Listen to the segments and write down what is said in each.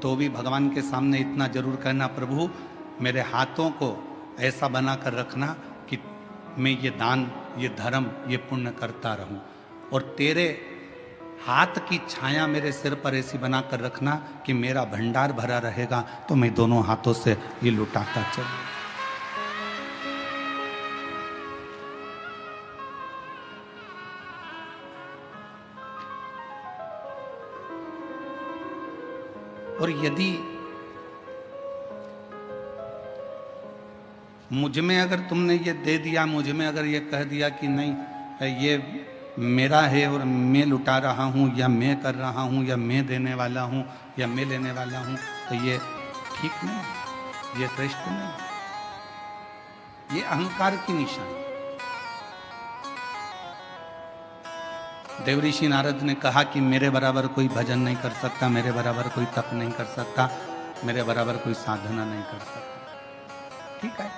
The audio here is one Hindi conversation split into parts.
तो भी भगवान के सामने इतना जरूर कहना, प्रभु मेरे हाथों को ऐसा बना कर रखना कि मैं ये दान, ये धर्म, ये पुण्य करता रहूं, और तेरे हाथ की छाया मेरे सिर पर ऐसी बनाकर रखना कि मेरा भंडार भरा रहेगा, तो मैं दोनों हाथों से ये लुटाता चलूं। और यदि मुझ में अगर तुमने ये दे दिया, मुझ में अगर ये कह दिया कि नहीं ये मेरा है और मैं लुटा रहा हूँ, या मैं कर रहा हूँ, या मैं देने वाला हूँ, या मैं लेने वाला हूँ, तो ये ठीक नहीं, ये श्रेष्ठ नहीं, ये अहंकार की निशानी। देवऋषि नारद ने कहा कि मेरे बराबर कोई भजन नहीं कर सकता, मेरे बराबर कोई तप नहीं कर सकता, मेरे बराबर कोई साधना नहीं कर सकता। ठीक है,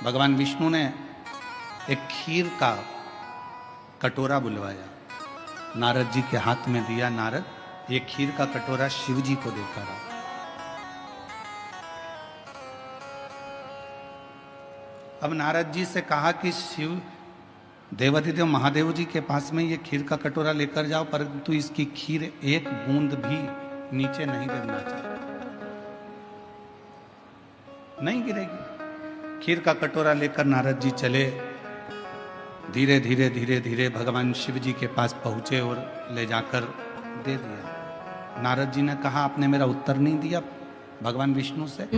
भगवान विष्णु ने एक खीर का कटोरा बुलवाया, नारद जी के हाथ में दिया, नारद ये खीर का कटोरा शिव जी को देकर आओ। अब नारद जी से कहा कि शिव देवाधिदेव महादेव जी के पास में ये खीर का कटोरा लेकर जाओ, परंतु इसकी खीर एक बूंद भी नीचे नहीं गिरना चाहिए, नहीं गिरेगी। खीर का कटोरा लेकर नारद जी चले, धीरे धीरे धीरे धीरे भगवान शिव जी के पास पहुंचे और ले जाकर दे दिया। नारद जी ने कहा आपने मेरा उत्तर नहीं दिया भगवान विष्णु से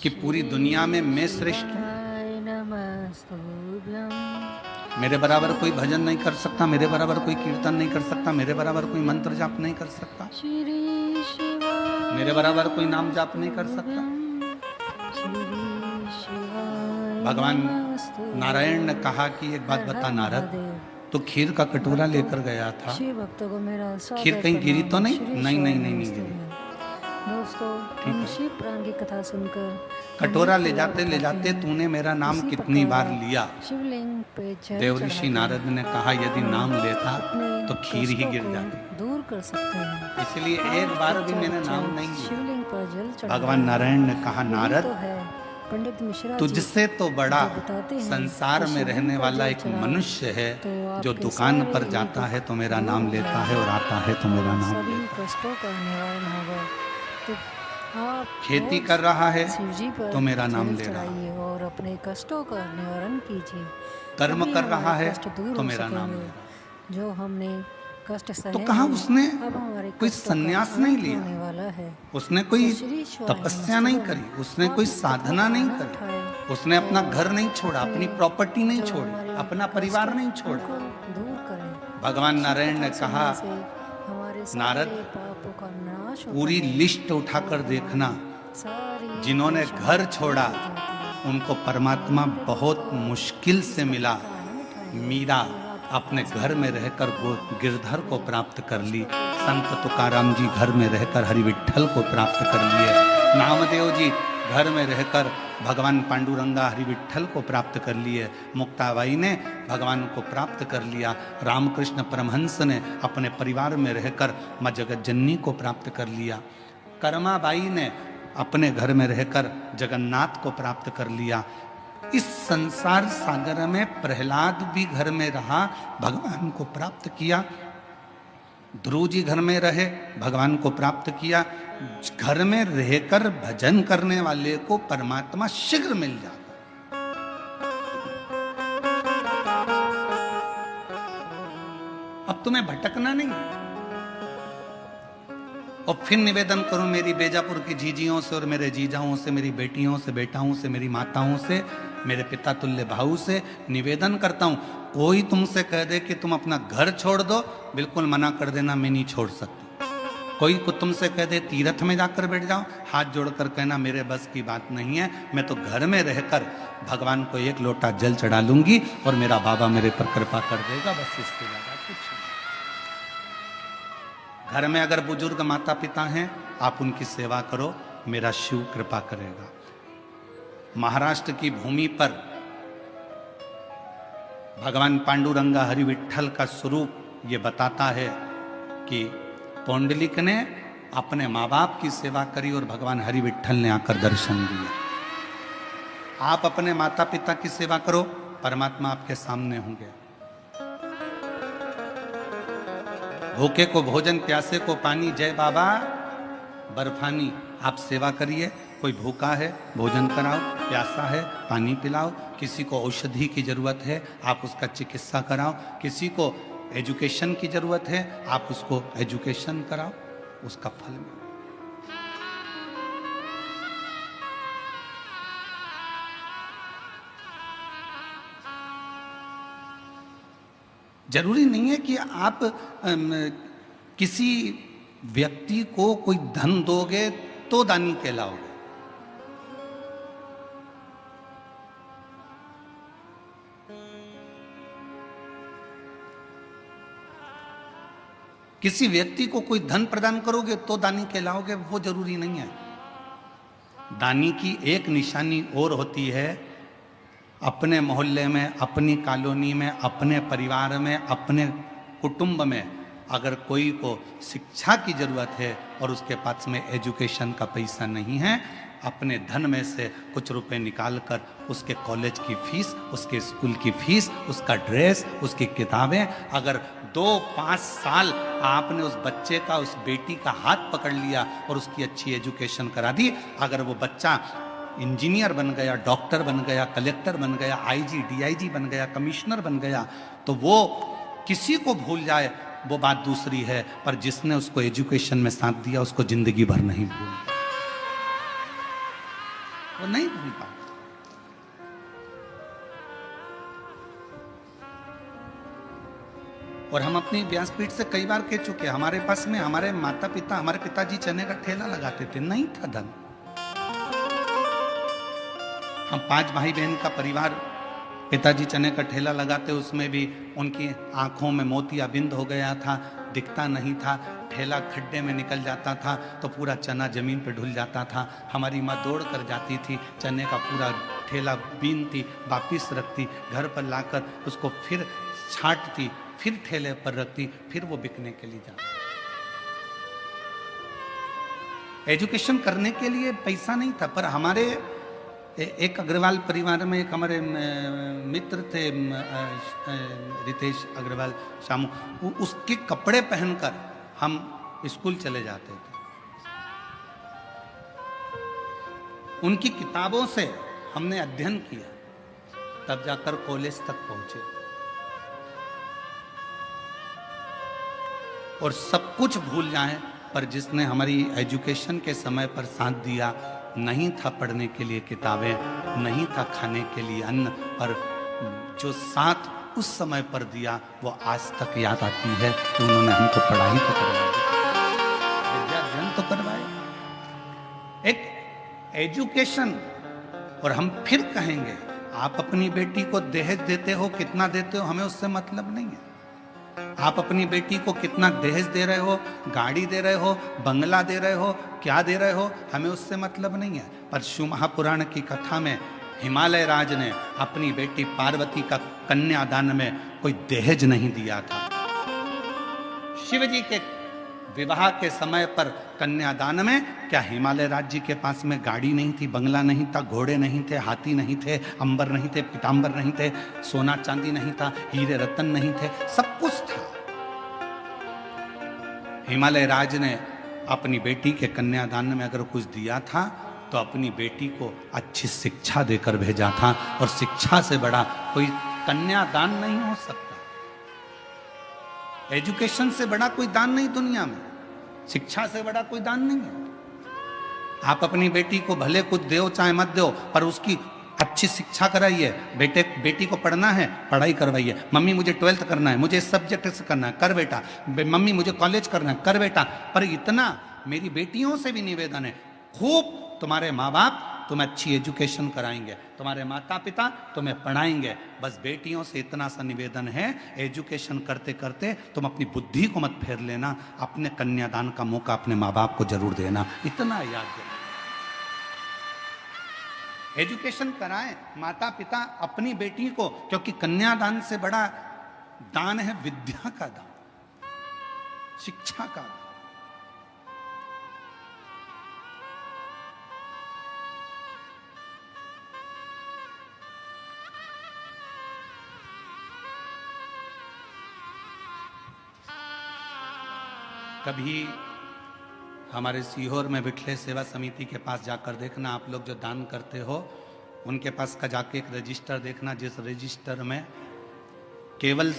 कि पूरी दुनिया में मैं श्रेष्ठ हूं, मेरे बराबर कोई भजन नहीं कर सकता, मेरे बराबर कोई कीर्तन नहीं कर सकता, मेरे बराबर कोई मंत्र जाप नहीं कर सकता, मेरे बराबर कोई नाम जाप नहीं कर सकता। भगवान नारायण ने कहा कि एक बात बता नारद, तो खीर का कटोरा लेकर गया था, खीर कहीं गिरी तो नहीं? नहीं नहीं नहीं नहीं गिरी। दोस्तों शिव पुराण की कथा सुनकर कटोरा ले जाते तूने मेरा नाम कितनी बार लिया? शिवलिंग पे देवऋषि नारद ने कहा यदि नाम लेता तो खीर ही गिर जाती, दूर कर सकते हैं, इसलिए एक बार भी मैंने नाम नहीं लिया। शिवलिंग पर जल चढ़ाया। भगवान नारायण ने कहा नारद पंडित मिश्रा तुझसे तो बड़ा संसार में रहने वाला एक मनुष्य है जो दुकान पर जाता है तो मेरा नाम लेता है और आता है तो मेरा नाम लेता है, खेती कर रहा है तो मेरा नाम ले रहा है, और अपने कष्टों का निवारण कीजिए, कर्म कर रहा है तो मेरा नाम ले रहा है। जो हमने कष्ट सहे, तो कहा उसने कोई संन्यास नहीं लिया, उसने कोई तपस्या नहीं करी, उसने कोई साधना नहीं करी, उसने अपना घर नहीं छोड़ा, अपनी प्रॉपर्टी नहीं छोड़ी, अपना परिवार नहीं छोड़ा। भगवान नारायण ने कहा नारद पूरी लिस्ट उठाकर देखना, जिन्होंने घर छोड़ा उनको परमात्मा बहुत मुश्किल से मिला। मीरा अपने घर में रहकर गिरधर को प्राप्त कर ली, संत तुकाराम जी घर में रहकर हरि विठ्ठल को प्राप्त कर लिए, नामदेव जी घर में रहकर भगवान पांडुरंगा हरि विठ्ठल को प्राप्त कर लिए, मुक्ताबाई ने भगवान को प्राप्त कर लिया, रामकृष्ण परमहंस ने अपने परिवार में रहकर माँ जगत जननी को प्राप्त कर लिया, कर्माबाई ने अपने घर में रहकर जगन्नाथ को प्राप्त कर लिया। इस संसार सागर में प्रहलाद भी घर में रहा, भगवान को प्राप्त किया, ध्रुव जी घर में रहे, भगवान को प्राप्त किया। घर में रहकर भजन करने वाले को परमात्मा शीघ्र मिल जाता। अब तुम्हें भटकना नहीं। और फिर निवेदन करूं मेरी बेजापुर की जीजियों से और मेरे जीजाओं से, मेरी बेटियों से, बेटाओं से, मेरी माताओं से, मेरे पिता तुल्य भाऊ से निवेदन करता हूं, कोई तुमसे कह दे कि तुम अपना घर छोड़ दो, बिल्कुल मना कर देना, मैं नहीं छोड़ सकती। कोई को तुमसे कह दे तीर्थ में जाकर बैठ जाओ, हाथ जोड़कर कहना मेरे बस की बात नहीं है, मैं तो घर में रहकर भगवान को एक लोटा जल चढ़ा लूंगी और मेरा बाबा मेरे पर कृपा कर देगा, बस इससे ज्यादा कुछ नहीं। घर में अगर बुजुर्ग माता पिता हैं, आप उनकी सेवा करो, मेरा शिव कृपा करेगा। महाराष्ट्र की भूमि पर भगवान पांडुरंगा हरि विठ्ठल का स्वरूप ये बताता है कि पौंडलिक ने अपने माँ बाप की सेवा करी और भगवान हरि विट्ठल ने आकर दर्शन दिए। आप अपने माता पिता की सेवा करो, परमात्मा आपके सामने होंगे। भूखे को भोजन, प्यासे को पानी, जय बाबा बर्फानी। आप सेवा करिए, कोई भूखा है भोजन कराओ, प्यासा है पानी पिलाओ, किसी को औषधि की जरूरत है आप उसका चिकित्सा कराओ, किसी को एजुकेशन की जरूरत है आप उसको एजुकेशन कराओ, उसका फल मिले। जरूरी नहीं है कि आप किसी व्यक्ति को कोई धन दोगे तो दानी कहलाओगे। किसी व्यक्ति को कोई धन प्रदान करोगे तो दानी कहलाओगे, वो जरूरी नहीं है। दानी की एक निशानी और होती है, अपने मोहल्ले में, अपनी कॉलोनी में, अपने परिवार में, अपने कुटुंब में अगर कोई को शिक्षा की जरूरत है और उसके पास में एजुकेशन का पैसा नहीं है, अपने धन में से कुछ रुपए निकालकर उसके कॉलेज की फीस, उसके स्कूल की फीस, उसका ड्रेस, उसकी किताबें, अगर 2-5 साल आपने उस बच्चे का, उस बेटी का हाथ पकड़ लिया और उसकी अच्छी एजुकेशन करा दी, अगर वो बच्चा इंजीनियर बन गया, डॉक्टर बन गया, कलेक्टर बन गया, आईजी डीआईजी बन गया, कमिश्नर बन गया, तो वो किसी को भूल जाए वो बात दूसरी है, पर जिसने उसको एजुकेशन में साथ दिया उसको जिंदगी भर नहीं भूलता, वो नहीं भूल पाता। और हम अपनी व्यासपीठ से कई बार कह चुके, हमारे पास में हमारे माता पिता, हमारे पिताजी चने का ठेला लगाते थे, नहीं था धन। हम 5 भाई बहन का परिवार, पिताजी चने का ठेला लगाते, उसमें भी उनकी आंखों में मोतियाबिंद हो गया था, दिखता नहीं था, ठेला खड्डे में निकल जाता था तो पूरा चना जमीन पे ढुल जाता था। हमारी माँ दौड़ कर जाती थी, चने का पूरा ठेला बीनती, वापिस रखती, घर पर लाकर उसको फिर छांटती, फिर ठेले पर रखती, फिर वो बिकने के लिए जाती। एजुकेशन करने के लिए पैसा नहीं था, पर हमारे एक अग्रवाल परिवार में एक हमारे मित्र थे, रितेश अग्रवाल शामू, उसके कपड़े पहनकर हम स्कूल चले जाते थे। उनकी किताबों से हमने अध्ययन किया, तब जाकर कॉलेज तक पहुंचे। और सब कुछ भूल जाएं, पर जिसने हमारी एजुकेशन के समय पर साथ दिया, नहीं था पढ़ने के लिए किताबें, नहीं था खाने के लिए अन्न, पर जो साथ उस समय पर दिया वो आज तक याद आती है कि उन्होंने हमको पढ़ाई तो करवाई, विद्या अध्ययन तो करवाए, एक एजुकेशन। और हम फिर कहेंगे, आप अपनी बेटी को दहेज देते हो, कितना देते हो, हमें उससे मतलब नहीं है। आप अपनी बेटी को कितना दहेज दे रहे हो, गाड़ी दे रहे हो, बंगला दे रहे हो, क्या दे रहे हो, हमें उससे मतलब नहीं है। पर शिव महापुराण की कथा में हिमालय राज ने अपनी बेटी पार्वती का कन्यादान में कोई दहेज नहीं दिया था। शिव जी के विवाह के समय पर कन्यादान में क्या हिमालय राज्य के पास में गाड़ी नहीं थी, बंगला नहीं था, घोड़े नहीं थे, हाथी नहीं थे, अंबर नहीं थे, पीतांबर नहीं थे, सोना चांदी नहीं था, हीरे रतन नहीं थे, सब कुछ था। हिमालय राज ने अपनी बेटी के कन्यादान में अगर कुछ दिया था तो अपनी बेटी को अच्छी शिक्षा देकर भेजा था, और शिक्षा से बड़ा कोई कन्यादान नहीं हो सकता। एजुकेशन से बड़ा कोई दान नहीं दुनिया में, शिक्षा से बड़ा कोई दान नहीं है। आप अपनी बेटी को भले कुछ दो चाहे मत दो, पर उसकी अच्छी शिक्षा कराइए। बेटी को पढ़ना है, पढ़ाई करवाइए। मम्मी मुझे 12th करना है, मुझे इस सब्जेक्ट से करना है, कर बेटा। मम्मी मुझे कॉलेज करना है, कर बेटा। पर इतना मेरी बेटियों से भी निवेदन है, खूब तुम्हारे माँ बाप तुम्हें अच्छी एजुकेशन कराएंगे, तुम्हारे माता पिता तुम्हें पढ़ाएंगे, बस बेटियों से इतना सा निवेदन है, एजुकेशन करते करते तुम अपनी बुद्धि को मत फेर लेना, अपने कन्यादान का मौका अपने माँ बाप को जरूर देना, इतना याद रखना। एजुकेशन कराएं माता पिता अपनी बेटी को, क्योंकि कन्यादान से बड़ा दान है विद्या का दान, शिक्षा का दान। कभी हमारे सीहोर में बिठले सेवा समिति के पास जाकर देखना, आप लोग जो दान करते हो उनके पास का जाके एक रजिस्टर देखना, जिस रजिस्टर में केवल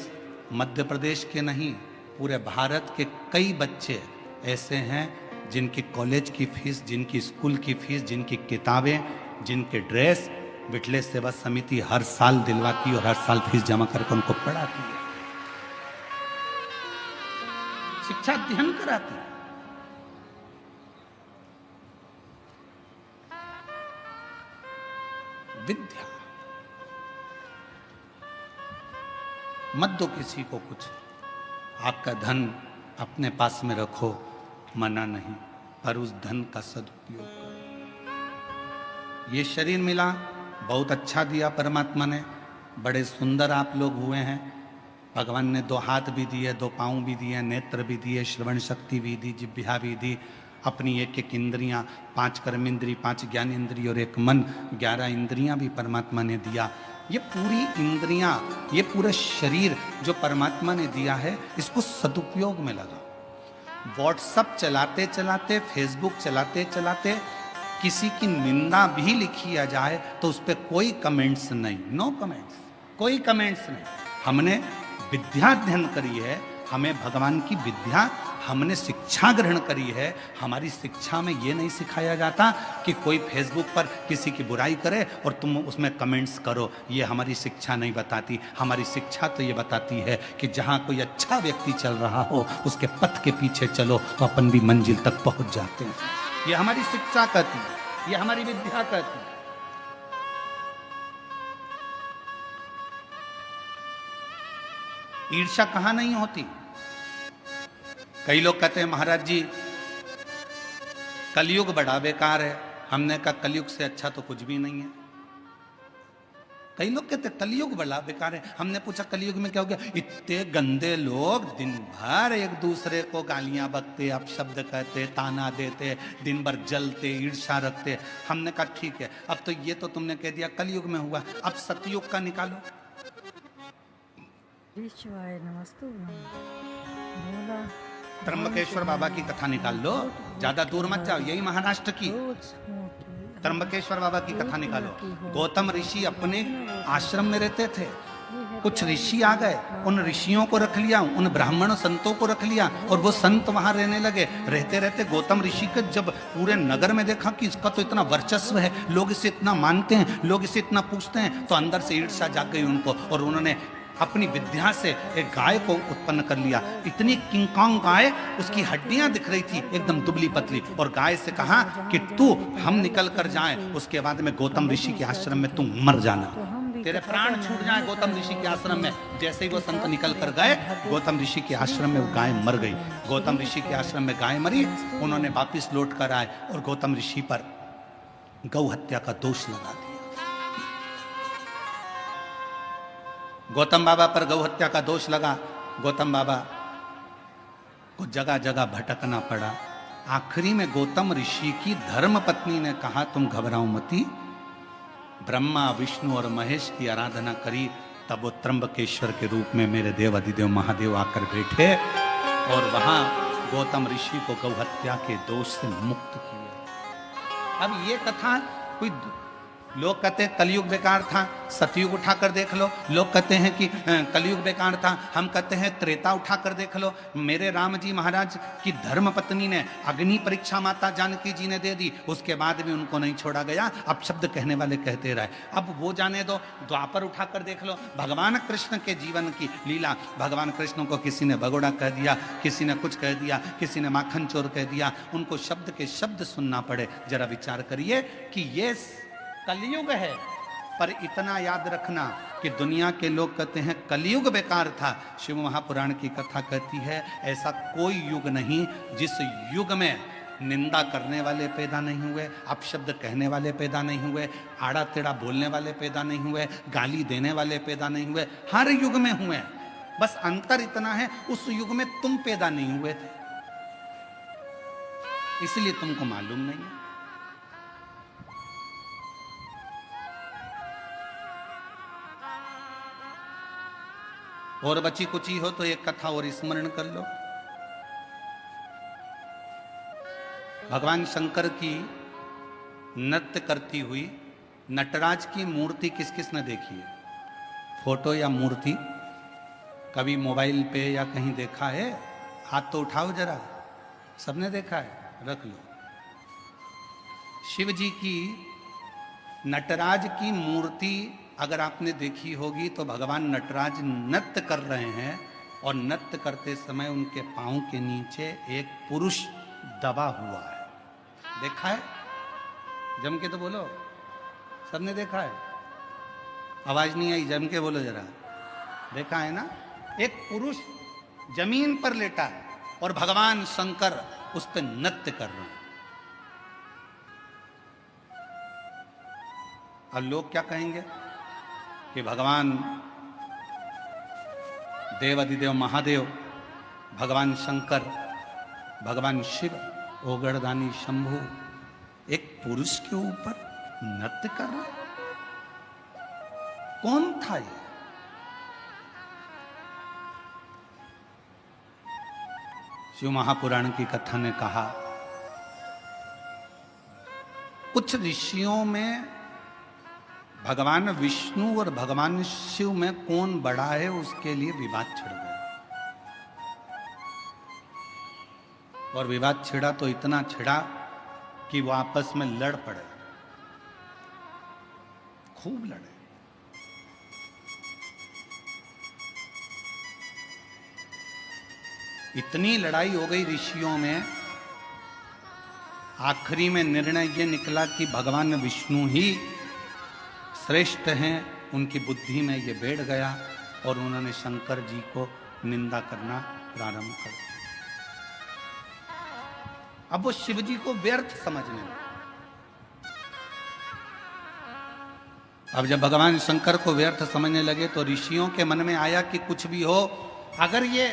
मध्य प्रदेश के नहीं पूरे भारत के कई बच्चे ऐसे हैं जिनकी कॉलेज की फीस, जिनकी स्कूल की फीस, जिनकी किताबें, जिनके ड्रेस बिठले सेवा समिति हर साल दिलवाती और हर साल फीस जमा करके उनको पढ़ाती है, शिक्षा अध्ययन कराती है। विद्या मत दो किसी को कुछ, आपका धन अपने पास में रखो, मना नहीं, पर उस धन का सदुपयोग करो। ये शरीर मिला, बहुत अच्छा दिया परमात्मा ने, बड़े सुंदर आप लोग हुए हैं। भगवान ने 2 हाथ भी दिए, 2 पाँव भी दिए, नेत्र भी दिए, श्रवण शक्ति भी दी, जिह्वा भी दी, अपनी एक इंद्रियां, 5 कर्मेंद्री, 5 ज्ञान इंद्रिय और 1 मन, 11 इंद्रियां भी परमात्मा ने दिया। ये पूरी इंद्रियां, ये पूरा शरीर जो परमात्मा ने दिया है, इसको सदुपयोग में लगा। व्हाट्सएप चलाते चलाते, फेसबुक चलाते चलाते किसी की निंदा भी लिखी आ जाए तो उस पर कोई कमेंट्स नहीं, नो कमेंट्स, कोई कमेंट्स नहीं। हमने विद्या अध्ययन करी है, हमें भगवान की विद्या, हमने शिक्षा ग्रहण करी है। हमारी शिक्षा में ये नहीं सिखाया जाता कि कोई फेसबुक पर किसी की बुराई करे और तुम उसमें कमेंट्स करो, ये हमारी शिक्षा नहीं बताती। हमारी शिक्षा तो ये बताती है कि जहाँ कोई अच्छा व्यक्ति चल रहा हो उसके पथ के पीछे चलो तो अपन भी मंजिल तक पहुंच जाते हैं। ये हमारी शिक्षा कहती है, ये हमारी विद्या कहती है। ईर्ष्या कहां नहीं होती। कई लोग कहते हैं महाराज जी कलयुग बड़ा बेकार है। हमने कहा कलयुग से अच्छा तो कुछ भी नहीं है। कई लोग कहते हैं कलयुग बड़ा बेकार है। हमने पूछा कलयुग में क्या हो गया? इतने गंदे लोग दिन भर एक दूसरे को गालियां बकते, अपशब्द कहते, ताना देते, दिन भर जलते, ईर्ष्या रखते। हमने कहा ठीक है, अब तो ये तो तुमने कह दिया कलयुग में हुआ, अब सतयुग का निकालो। त्र्यंबकेश्वर बाबा की कथा निकाल लो, ज्यादा दूर मत जाओ, यही महाराष्ट्र की त्र्यंबकेश्वर बाबा की कथा निकालो। गौतम ऋषि अपने आश्रम में रहते थे, कुछ ऋषि आ गए, उन ऋषियों को रख लिया, उन ब्राह्मण संतों को रख लिया और वो संत वहां रहने लगे। रहते रहते गौतम ऋषि के जब पूरे नगर में देखा कि इसका तो इतना वर्चस्व है, लोग इसे इतना मानते हैं, लोग इसे इतना पूछते हैं, तो अंदर से ईर्ष्या जाग गई उनको और उन्होंने अपनी विद्या से एक गाय को उत्पन्न कर लिया। इतनी किंकांग गाय, उसकी हड्डियां दिख रही थी एकदम दुबली पतली, और गाय से कहा कि तू हम निकल कर जाएं, उसके बाद में गौतम ऋषि के आश्रम में तू मर जाना, तेरे प्राण छूट जाए गौतम ऋषि के आश्रम में। जैसे ही वो संत निकल कर गए, गौतम ऋषि के आश्रम में वो गाय मर गई। गौतम ऋषि के आश्रम में गाय मरी, उन्होंने वापिस लौट कर आए और गौतम ऋषि पर गौ हत्या का दोष लगा दिया। गौतम बाबा पर गौ हत्या का दोष लगा। गौतम बाबा को जगह जगह भटकना पड़ा। आखिरी में गौतम ऋषि की धर्म पत्नी ने कहा तुम घबराओ मती। ब्रह्मा विष्णु और महेश की आराधना करी, तब वो त्र्यंबकेश्वर के रूप में मेरे देव अधिदेव महादेव आकर बैठे और वहां गौतम ऋषि को गौ हत्या के दोष से मुक्त किया। अब ये कथा कोई, लोग कहते हैं कलयुग बेकार था, सतयुग उठाकर देख लो। लोग कहते हैं कि कलयुग बेकार था, हम कहते हैं त्रेता उठाकर देख लो। मेरे राम जी महाराज की धर्म पत्नी ने अग्नि परीक्षा माता जानकी जी ने दे दी, उसके बाद भी उनको नहीं छोड़ा गया। अब शब्द कहने वाले कहते रहे, अब वो जाने दो। द्वापर उठाकर देख लो, भगवान कृष्ण के जीवन की लीला। भगवान कृष्ण को किसी ने भगोड़ा कह दिया, किसी ने कुछ कह दिया, किसी ने माखन चोर कह दिया, उनको शब्द के शब्द सुनना पड़े। जरा विचार करिए कि ये कलयुग है, पर इतना याद रखना कि दुनिया के लोग कहते हैं कलयुग बेकार था। शिव महापुराण की कथा कहती है ऐसा कोई युग नहीं जिस युग में निंदा करने वाले पैदा नहीं हुए, अपशब्द कहने वाले पैदा नहीं हुए, आड़ा टेढ़ा बोलने वाले पैदा नहीं हुए, गाली देने वाले पैदा नहीं हुए। हर युग में हुए, बस अंतर इतना है उस युग में तुम पैदा नहीं हुए थे, इसलिए तुमको मालूम नहीं है। और बची कुची हो तो एक कथा और स्मरण कर लो। भगवान शंकर की नृत्य करती हुई नटराज की मूर्ति किस किस ने देखी है? फोटो या मूर्ति कभी मोबाइल पे या कहीं देखा है? हाथ तो उठाओ जरा, सबने देखा है, रख लो। शिव जी की नटराज की मूर्ति अगर आपने देखी होगी तो भगवान नटराज नृत्य कर रहे हैं और नृत्य करते समय उनके पांव के नीचे एक पुरुष दबा हुआ है। देखा है? जम के तो बोलो, सबने देखा है? आवाज नहीं आई, जम के बोलो जरा। देखा है ना? एक पुरुष जमीन पर लेटा है और भगवान शंकर उस पर नृत्य कर रहे हैं। अब लोग क्या कहेंगे कि भगवान देवाधिदेव महादेव, भगवान शंकर, भगवान शिव, ओगड़दानी शंभु एक पुरुष के ऊपर नृत्य कर रहा है। कौन था ये? शिव महापुराण की कथा ने कहा, कुछ ऋषियों में भगवान विष्णु और भगवान शिव में कौन बड़ा है उसके लिए विवाद छिड़ गया। और विवाद छिड़ा तो इतना छिड़ा कि वो आपस में लड़ पड़े, खूब लड़े। इतनी लड़ाई हो गई ऋषियों में, आखिरी में निर्णय ये निकला कि भगवान विष्णु ही श्रेष्ठ हैं। उनकी बुद्धि में ये बैठ गया और उन्होंने शंकर जी को निंदा करना प्रारंभ कर दिया। अब वो शिव जी को व्यर्थ समझने लगे। अब जब भगवान शंकर को व्यर्थ समझने लगे तो ऋषियों के मन में आया कि कुछ भी हो, अगर ये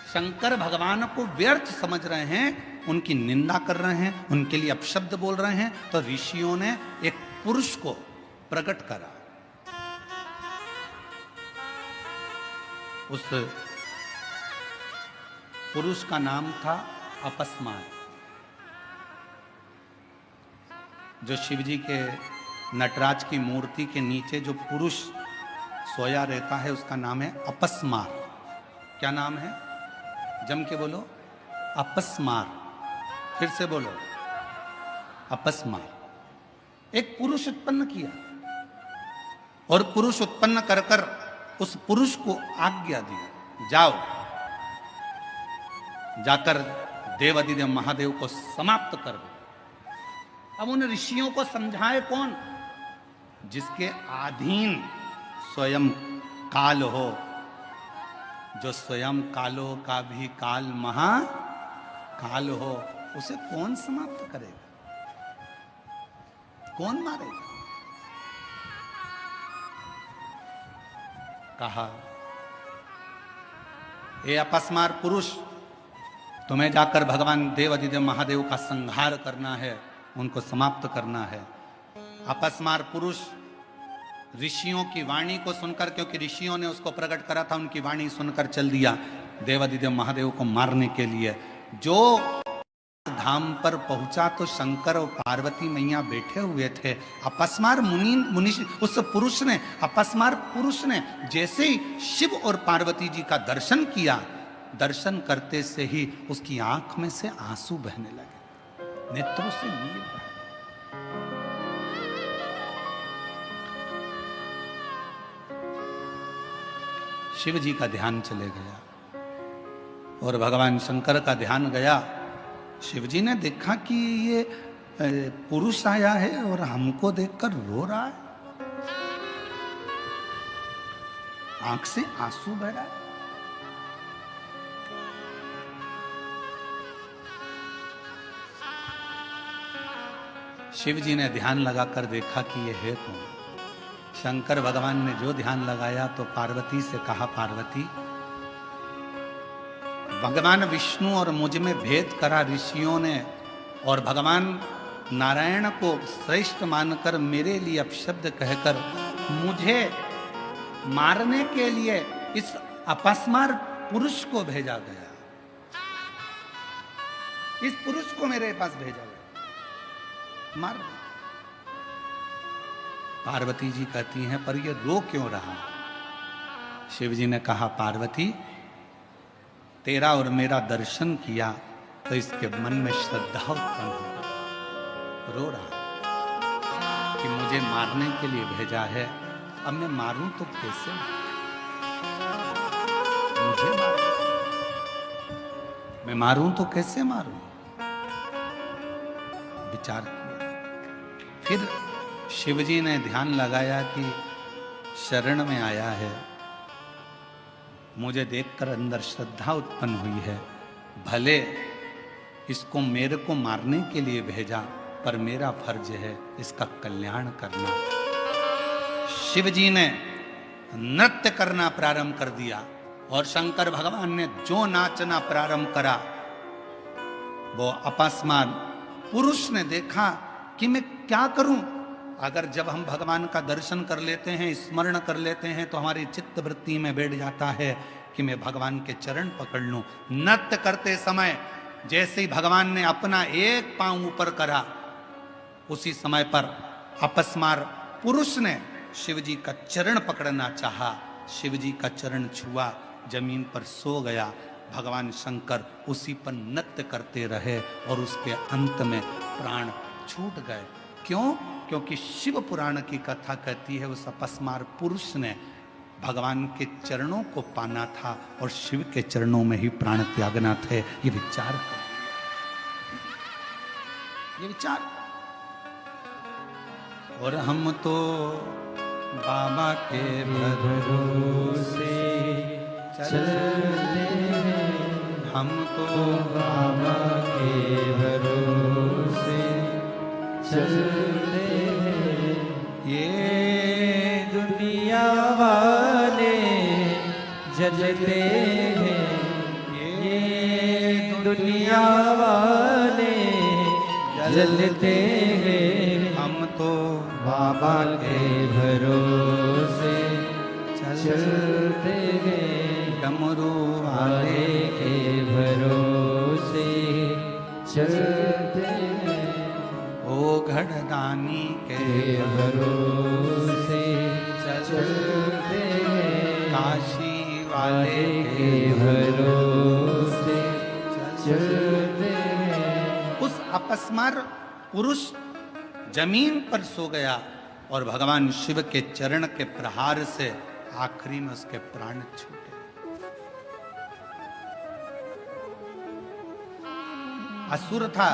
शंकर भगवान को व्यर्थ समझ रहे हैं, उनकी निंदा कर रहे हैं, उनके लिए अपशब्द बोल रहे हैं, तो ऋषियों ने एक पुरुष को प्रकट करा। उस पुरुष का नाम था अपस्मार। जो शिवजी के नटराज की मूर्ति के नीचे जो पुरुष सोया रहता है उसका नाम है अपस्मार। क्या नाम है? जम के बोलो, अपस्मार। फिर से बोलो, अपस्मार। एक पुरुष उत्पन्न किया और पुरुष उत्पन्न कर कर उस पुरुष को आज्ञा दी, जाओ जाकर देवाधिदेव महादेव को समाप्त कर दो। अब उन ऋषियों को समझाए कौन? जिसके अधीन स्वयं काल हो, जो स्वयं कालो का भी काल महाकाल हो, उसे कौन समाप्त करेगा? कौन मारेगा? कहा, ए अपस्मार पुरुष, तुम्हें जाकर भगवान देवाधिदेव महादेव का संहार करना है, उनको समाप्त करना है। अपस्मार पुरुष ऋषियों की वाणी को सुनकर, क्योंकि ऋषियों ने उसको प्रकट करा था, उनकी वाणी सुनकर चल दिया देवाधिदेव महादेव को मारने के लिए। जो धाम पर पहुंचा तो शंकर और पार्वती मैया बैठे हुए थे। अपस्मार मुनि उस पुरुष ने, अपस्मार पुरुष ने जैसे ही शिव और पार्वती जी का दर्शन किया, दर्शन करते से ही उसकी आंख में से आंसू बहने लगे, नेत्रों से नीर बहे। शिव जी का ध्यान चले गया और भगवान शंकर का ध्यान गया। शिव जी ने देखा कि ये पुरुष आया है और हमको देखकर रो रहा है, आंख से आंसू बह रहा है। शिव जी ने ध्यान लगाकर देखा कि ये है कौन। शंकर भगवान ने जो ध्यान लगाया तो पार्वती से कहा, पार्वती, भगवान विष्णु और मुझ में भेद करा ऋषियों ने और भगवान नारायण को श्रेष्ठ मानकर मेरे लिए अपशब्द कहकर मुझे मारने के लिए इस अपस्मार पुरुष को भेजा गया। इस पुरुष को मेरे पास भेजा गया। मार दो। पार्वती जी कहती हैं पर ये रो क्यों रहा? शिव जी ने कहा पार्वती तेरा और मेरा दर्शन किया तो इसके मन में श्रद्धा उत्पन्न हो, रो रहा कि मुझे मारने के लिए भेजा है, अब मैं मारूं तो कैसे? मुझे मैं मारूं तो कैसे मारूं? विचार किया। फिर शिवजी ने ध्यान लगाया कि शरण में आया है, मुझे देखकर अंदर श्रद्धा उत्पन्न हुई है, भले इसको मेरे को मारने के लिए भेजा पर मेरा फर्ज है इसका कल्याण करना। शिवजी ने नृत्य करना प्रारंभ कर दिया और शंकर भगवान ने जो नाचना प्रारंभ करा, वो अपस्मार पुरुष ने देखा कि मैं क्या करूं। अगर जब हम भगवान का दर्शन कर लेते हैं, स्मरण कर लेते हैं, तो हमारी चित्त वृत्ति में बैठ जाता है कि मैं भगवान के चरण पकड़ लूं। नृत्य करते समय जैसे ही भगवान ने अपना एक पांव ऊपर करा, उसी समय पर अपस्मार पुरुष ने शिवजी का चरण पकड़ना चाहा। शिवजी का चरण छुआ, जमीन पर सो गया। भगवान शंकर उसी पर नृत्य करते रहे और उसके अंत में प्राण छूट गए। क्यों? क्योंकि शिव पुराण की कथा कहती है उस अपस्मार पुरुष ने भगवान के चरणों को पाना था और शिव के चरणों में ही प्राण त्यागना थे। ये विचार, ये विचार। और हम तो बाबा के भरोसे चलते हैं, हम तो बाबा के भरोसे चलते हैं। ये दुनिया वाले जलते हैं, ये दुनिया वाले जलते हैं, हम तो बाबा के भरोसे चलते हैं, डमरू वाले के भरोसे चलते हैं, ओ घड़दानी के भरोसे चलते हैं, काशी वाले के भरोसे चलते हैं। उस अपस्मार पुरुष जमीन पर सो गया और भगवान शिव के चरण के प्रहार से आखिरी में उसके प्राण छूटे। असुर था,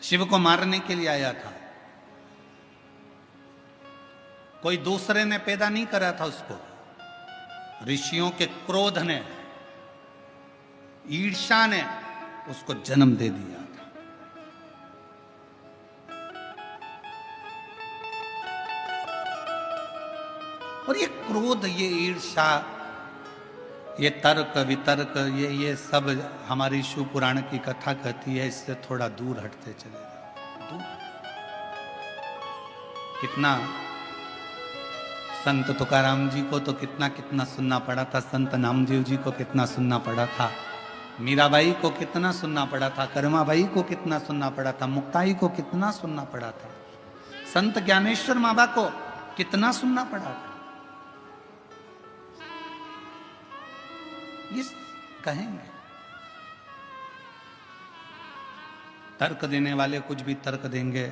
शिव को मारने के लिए आया था। कोई दूसरे ने पैदा नहीं करा था उसको, ऋषियों के क्रोध ने, ईर्ष्या ने उसको जन्म दे दिया था। और ये क्रोध, ये ईर्ष्या, ये तर्क वितर्क, ये सब हमारी शिव पुराण की कथा कहती है, इससे थोड़ा दूर हटते चले जाओ। दूर। कितना संत तुकाराम जी को तो कितना सुनना पड़ा था, संत नामदेव जी को कितना सुनना पड़ा था, मीराबाई को कितना सुनना पड़ा था, कर्माबाई को कितना सुनना पड़ा था, मुक्ताई को कितना सुनना पड़ा था, संत ज्ञानेश्वर बाबा को कितना सुनना पड़ा था। ये कहेंगे, तर्क देने वाले कुछ भी तर्क देंगे,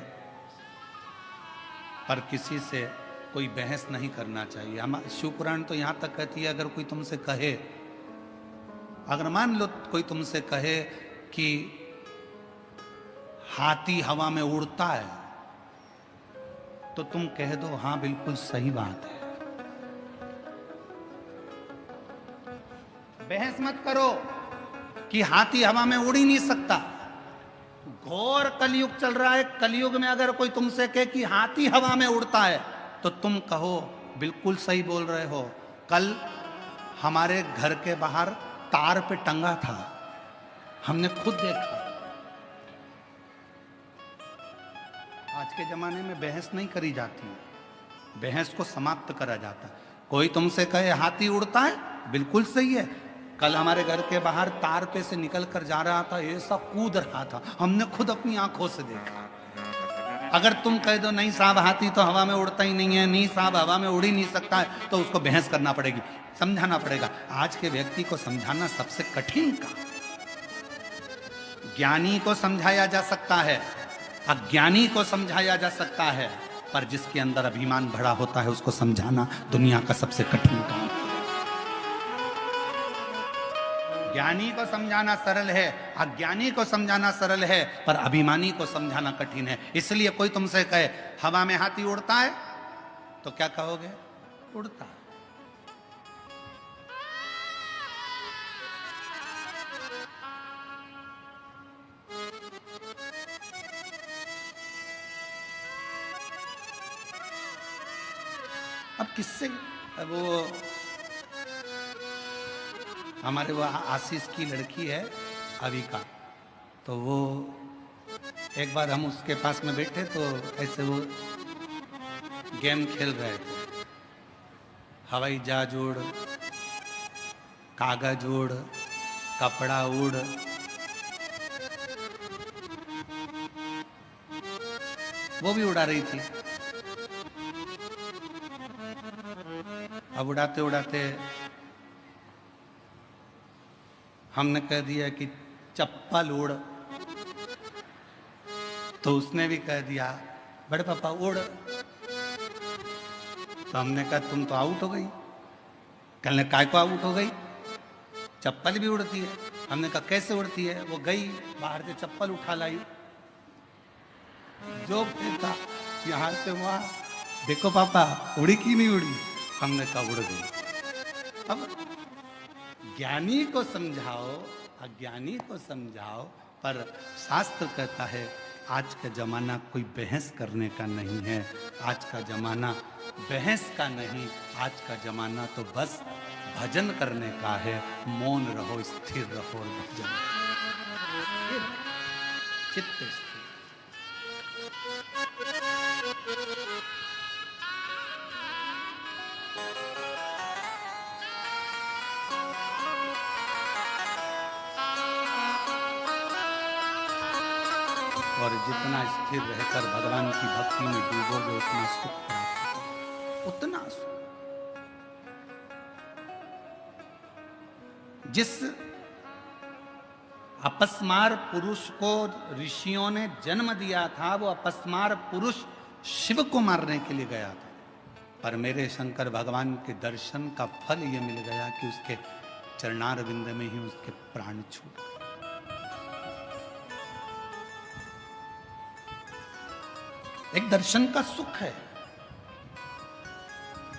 पर किसी से कोई बहस नहीं करना चाहिए। हम शिव पुराण तो यहां तक कहती है, अगर कोई तुमसे कहे, अगर मान लो कोई तुमसे कहे कि हाथी हवा में उड़ता है, तो तुम कह दो हां बिल्कुल सही बात है। बहस मत करो कि हाथी हवा में उड़ ही नहीं सकता। घोर कलयुग चल रहा है, कलयुग में अगर कोई तुमसे कहे कि हाथी हवा में उड़ता है, तो तुम कहो बिल्कुल सही बोल रहे हो। कल हमारे घर के बाहर तार पे टंगा था, हमने खुद देखा। आज के जमाने में बहस नहीं करी जाती, बहस को समाप्त करा जाता। कोई तुमसे कहे हाथी उड़ता है, बिल्कुल सही है, कल हमारे घर के बाहर तार पे से निकल कर जा रहा था, ऐसा कूद रहा था, हमने खुद अपनी आंखों से देखा। अगर तुम कह दो नहीं साहब हाथी तो हवा में उड़ता ही नहीं है, नहीं साहब हवा में उड़ ही नहीं सकता है, तो उसको बहस करना पड़ेगी, समझाना पड़ेगा। आज के व्यक्ति को समझाना सबसे कठिन काम। ज्ञानी को समझाया जा सकता है, अज्ञानी को समझाया जा सकता है, पर जिसके अंदर अभिमान भरा होता है उसको समझाना दुनिया का सबसे कठिन काम। ज्ञानी को समझाना सरल है, अज्ञानी को समझाना सरल है, पर अभिमानी को समझाना कठिन है। इसलिए कोई तुमसे कहे हवा में हाथी उड़ता है, तो क्या कहोगे? उड़ता। अब किससे वो हमारे वो आशीष की लड़की है अविका, तो वो एक बार हम उसके पास में बैठे तो ऐसे वो गेम खेल रहे थे, हवाई जहाज उड़, कागज उड़, कपड़ा उड़, वो भी उड़ा रही थी। अब उड़ाते उड़ाते हमने कह दिया कि चप्पल उड़, तो उसने भी कह दिया बड़े पापा उड़। तो हमने कहा तुम तो आउट हो गई। कहने काय को आउट हो गई? चप्पल भी उड़ती है। हमने कहा कैसे उड़ती है? वो गई बाहर से चप्पल उठा लाई, जो फेंका यहां से वहां, देखो पापा उड़ी की नहीं उड़ी? हमने कहा उड़ गई। अब ज्ञानी को समझाओ, अज्ञानी को समझाओ, पर शास्त्र कहता है आज का जमाना कोई बहस करने का नहीं है, आज का जमाना बहस का नहीं, आज का जमाना तो बस भजन करने का है। मौन रहो, स्थिर रहो और भजन, चित्त स्थिर। और जितना स्थिर रहकर भगवान की भक्ति में डूबोगे उतना सुख प्राप्त होगा, उतना सुख। जिस अपस्मार पुरुष को ऋषियों ने जन्म दिया था, वो अपस्मार पुरुष शिव को मारने के लिए गया था, पर मेरे शंकर भगवान के दर्शन का फल ये मिल गया कि उसके चरणार विंद में ही उसके प्राण छूट गए। एक दर्शन का सुख है।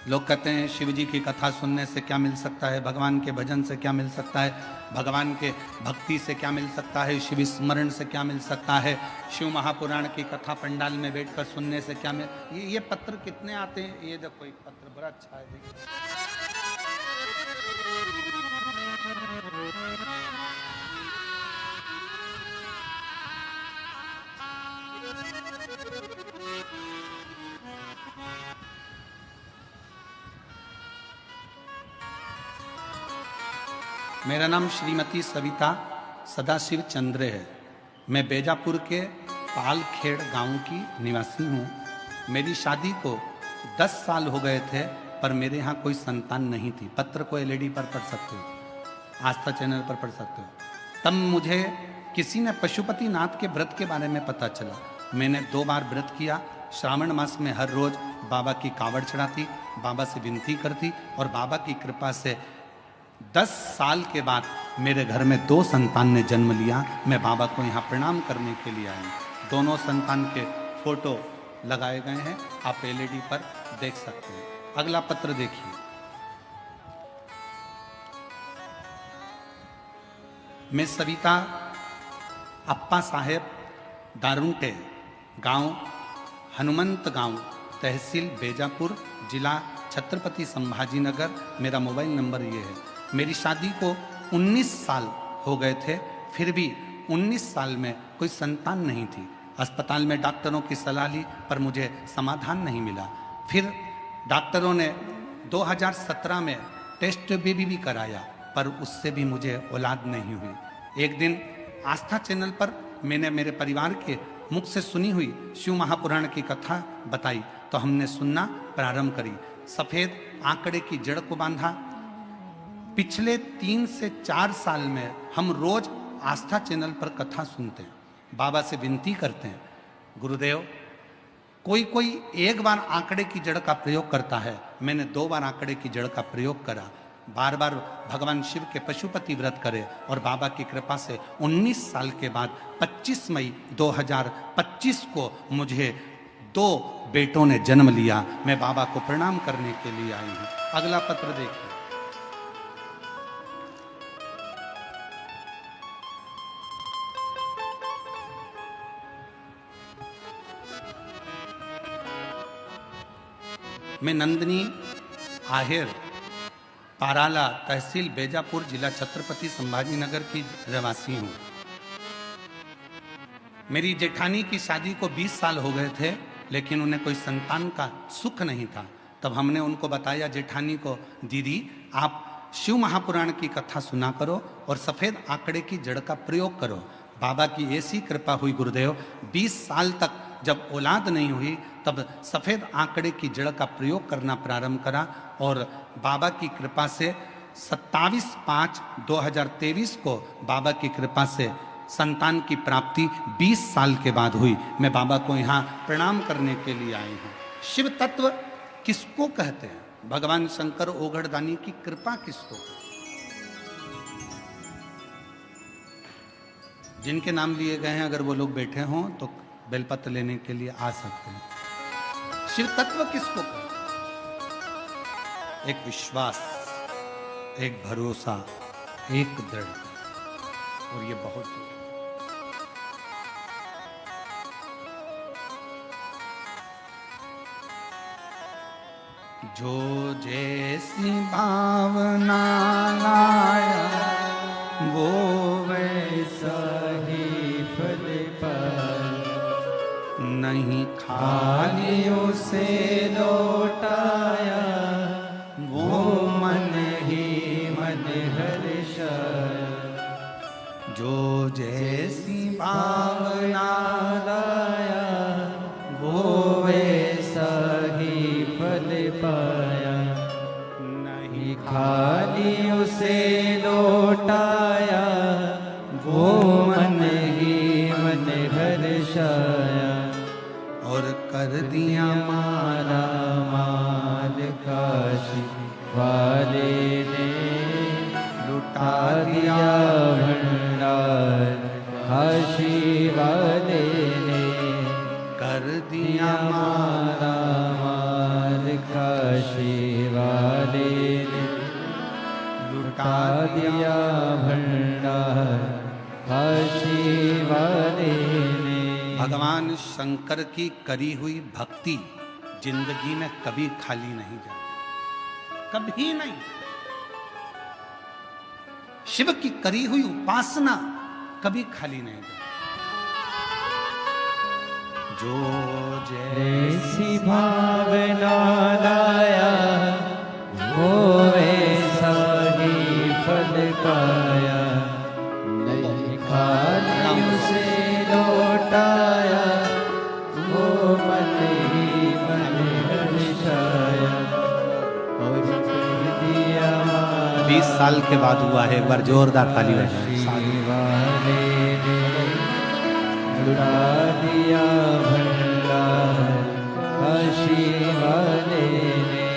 लोग कहते हैं शिव जी की कथा सुनने से क्या मिल सकता है, भगवान के भजन से क्या मिल सकता है, भगवान के भक्ति से क्या मिल सकता है, शिव स्मरण से क्या मिल सकता है, शिव महापुराण की कथा पंडाल में बैठकर सुनने से क्या मिल। ये पत्र कितने आते हैं? ये देखो एक पत्र बड़ा अच्छा है, देखिए। मेरा नाम श्रीमती सविता सदाशिव चंद्र है। मैं बेजापुर के पालखेड़ गांव की निवासी हूँ। मेरी शादी को 10 साल हो गए थे, पर मेरे यहाँ कोई संतान नहीं थी। पत्र को एलईडी पर पढ़ सकते हो, आस्था चैनल पर पढ़ सकते हो। तब मुझे किसी ने पशुपति नाथ के व्रत के बारे में पता चला। मैंने 2 बार व्रत किया। श्रावण मास में हर रोज बाबा की कावड़ चढ़ाती, बाबा से विनती करती, और बाबा की कृपा से 10 साल के बाद मेरे घर में 2 संतान ने जन्म लिया। मैं बाबा को यहाँ प्रणाम करने के लिए आई। दोनों संतान के फोटो लगाए गए हैं, आप एलईडी पर देख सकते हैं। अगला पत्र देखिए। मैं सविता अप्पा साहेब दारुंटे, गांव हनुमंत गांव, तहसील बेजापुर, जिला छत्रपति संभाजीनगर। मेरा मोबाइल नंबर ये है। मेरी शादी को 19 साल हो गए थे, फिर भी 19 साल में कोई संतान नहीं थी। अस्पताल में डॉक्टरों की सलाह ली, पर मुझे समाधान नहीं मिला। फिर डॉक्टरों ने 2017 में टेस्ट बेबी भी कराया, पर उससे भी मुझे औलाद नहीं हुई। एक दिन आस्था चैनल पर मैंने मेरे परिवार के मुख से सुनी हुई शिव महापुराण की कथा बताई तो हमने सुनना प्रारंभ करी। सफेद आंकड़े की जड़ को बांधा। पिछले 3 से 4 साल में हम रोज आस्था चैनल पर कथा सुनते हैं, बाबा से विनती करते हैं, गुरुदेव कोई एक बार आंकड़े की जड़ का प्रयोग करता है, मैंने 2 बार आंकड़े की जड़ का प्रयोग करा। बार बार भगवान शिव के पशुपति व्रत करे और बाबा की कृपा से 19 साल के बाद 25 मई 2025 को मुझे 2 बेटों ने जन्म लिया। मैं बाबा को प्रणाम करने के लिए आई हूं। अगला पत्र देखिए। मैं नंदनी आहेर, पाराला, तहसील बेजापुर, जिला छत्रपति संभाजीनगर की रहवासी हूँ। मेरी जेठानी की शादी को 20 साल हो गए थे, लेकिन उन्हें कोई संतान का सुख नहीं था। तब हमने उनको बताया जेठानी को, दीदी आप शिव महापुराण की कथा सुना करो और सफ़ेद आंकड़े की जड़ का प्रयोग करो। बाबा की ऐसी कृपा हुई गुरुदेव, 20 साल तक जब औलाद नहीं हुई तब सफ़ेद आंकड़े की जड़ का प्रयोग करना प्रारंभ करा और बाबा की कृपा से 27/5/2023 को बाबा की कृपा से संतान की प्राप्ति 20 साल के बाद हुई। मैं बाबा को यहाँ प्रणाम करने के लिए आई हूँ। शिव तत्व किसको कहते हैं? भगवान शंकर ओघड़दानी की कृपा किसको? जिनके नाम लिए गए हैं, अगर वो लोग बैठे हों तो बेलपत्र लेने के लिए आ सकते हैं। शिव तत्व किसको कहते? एक विश्वास, एक भरोसा, एक दृढ़ता, और ये बहुत जो जैसी भावना लाया वो वैसा ही फल पाया, नहीं खाली उसे लौटाया वो मन ही मन हर्षाया। जो जैसी भावना लाया वो वैसा ही फल पाया, नहीं खाली उसे लौटाया वो मन ही मन हर्षाया। और कर दिया मारा माल काशी वाले ने, लुटा दिया भंडार काशी वाले ने। कर दिया मारा माल काशी वाले ने, लुटा दिया भंडार काशी वाले ने। भगवान शंकर की करी हुई भक्ति जिंदगी में कभी खाली नहीं जाती, कभी नहीं। शिव की करी हुई उपासना कभी खाली नहीं जाती। जो जैसी भावना लाया वो वैसा ही फल पाया, नहीं खाली उसे लौटाया वो मन ही मन हर्षाया। और कर दिया 20 साल के बाद हुआ है। एक बार जोरदार ताली बजाएं। लुटा दिया भंडार काशी वाले ने,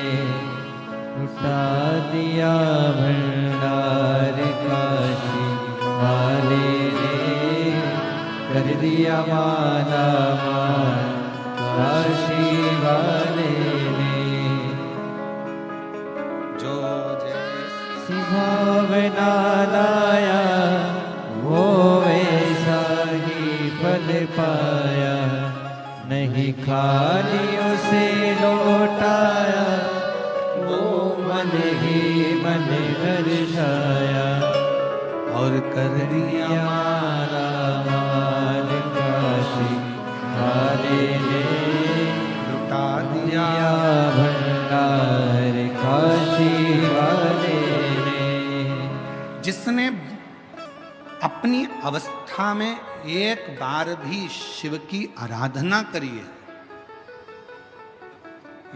लुटा दिया भंडार काशी वाले ने। कर दिया माला माल काशी वाले ने। जो जैसी भावना लाया वो वैसा ही फल पाया, नहीं खाली उसे लौटाया वो मन ही मन हर्षाया। और कर दिया मारा माल काशी वाले ने, लुटा दिया भंडार काशी वाले ने। अवस्था में एक बार भी शिव की आराधना करिए।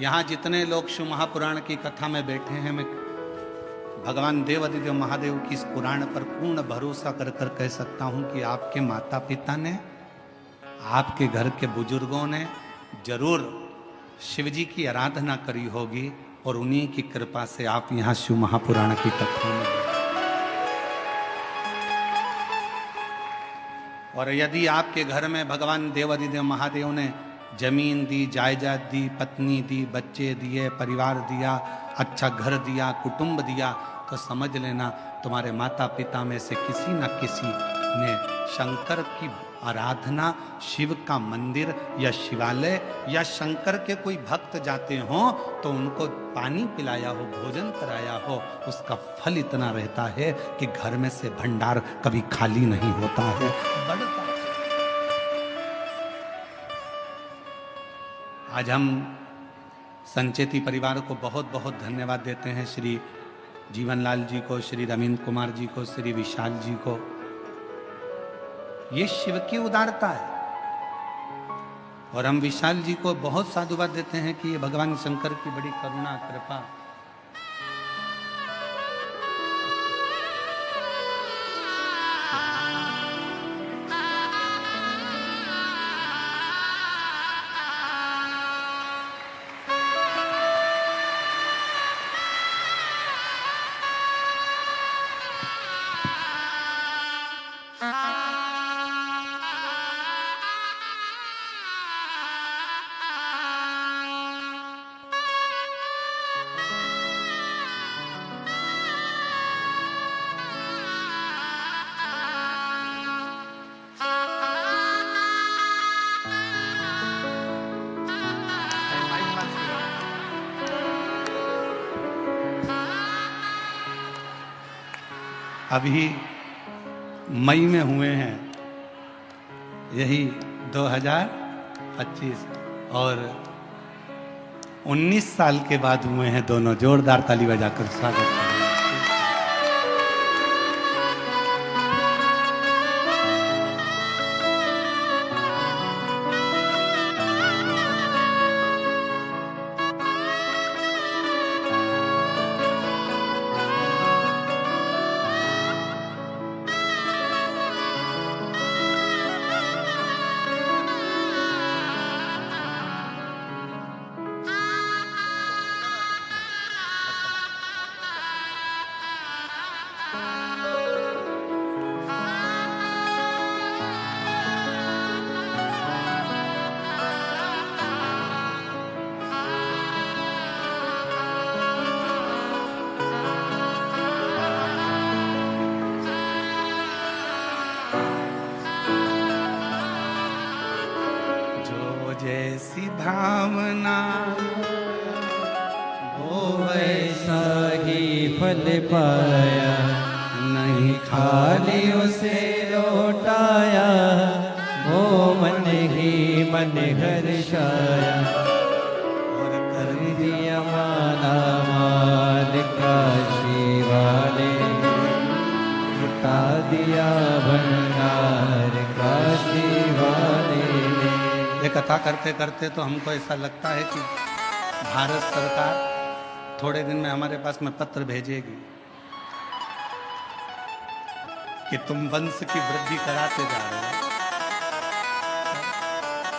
यहां जितने लोग शिव महापुराण की कथा में बैठे हैं, मैं भगवान देवादिदेव महादेव की इस पुराण पर पूर्ण भरोसा कर कर कह सकता हूं कि आपके माता पिता ने, आपके घर के बुजुर्गों ने जरूर शिव जी की आराधना करी होगी और उन्हीं की कृपा से आप यहाँ शिव महापुराण की कथा में। और यदि आपके घर में भगवान देवादिदेव महादेव ने जमीन दी, जायदाद दी, पत्नी दी, बच्चे दिए, परिवार दिया, अच्छा घर दिया, कुटुंब दिया, तो समझ लेना तुम्हारे माता पिता में से किसी न किसी ने शंकर की आराधना, शिव का मंदिर या शिवालय या शंकर के कोई भक्त जाते हो तो उनको पानी पिलाया हो, भोजन कराया हो, उसका फल इतना रहता है कि घर में से भंडार कभी खाली नहीं होता है, बढ़ता। आज हम संचेती परिवार को बहुत बहुत धन्यवाद देते हैं, श्री जीवनलाल जी को, श्री रविंद्र कुमार जी को, श्री विशाल जी को। ये शिव की उदारता है और हम विशाल जी को बहुत साधुवाद देते हैं कि ये भगवान शंकर की बड़ी करुणा कृपा। अभी मई में हुए हैं, यही 2025, और 19 साल के बाद हुए हैं दोनों। जोरदार ताली बजाकर स्वागत करें। जैसी भावना वो वैसा ही फल पाया, नहीं खाली उसे लौटाया, वो मन ही मन हर्षाया, और कर दिया माला माल काशी वाले, लुटा दिया भंडार काशी वाले। ये कथा करते करते तो हमको ऐसा लगता है कि भारत सरकार थोड़े दिन में हमारे पास में पत्र भेजेगी कि तुम वंश की वृद्धि कराते जा रहे हो,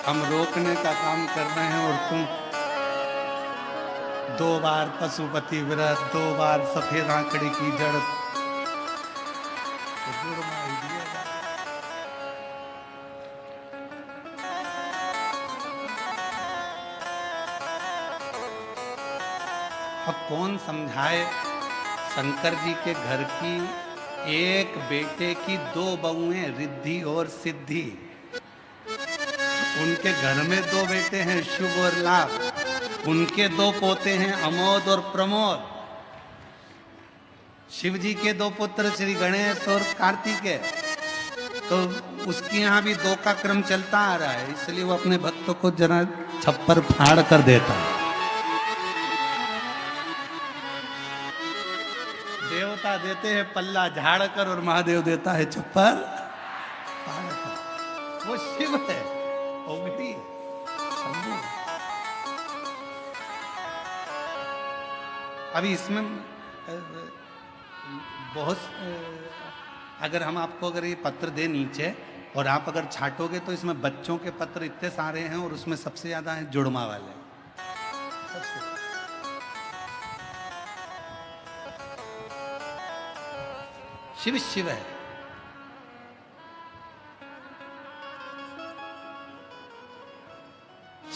हम रोकने का काम कर रहे हैं और तुम 2 बार पशुपति व्रत, 2 बार सफेद आंकड़े की जड़, अब कौन समझाए शंकर जी के घर की एक बेटे की 2 बहुएं रिद्धि और सिद्धि। उनके घर में 2 बेटे हैं शुभ और लाभ, उनके 2 पोते हैं अमोद और प्रमोद। शिव जी के 2 पुत्र श्री गणेश और कार्तिकेय, तो उसके यहाँ भी 2 का क्रम चलता आ रहा है, इसलिए वो अपने भक्तों को जरा छप्पर फाड़ कर देता है। देवता देते हैं पल्ला झाड़ कर और महादेव देता है छप्पर वो शिव है, ओगड़ी शंभू। अभी इसमें बहुत अगर हम आपको अगर ये पत्र दे नीचे और आप अगर छाटोगे तो इसमें बच्चों के पत्र इतने सारे हैं और उसमें सबसे ज्यादा है जुड़मा वाले। शिव शिव है।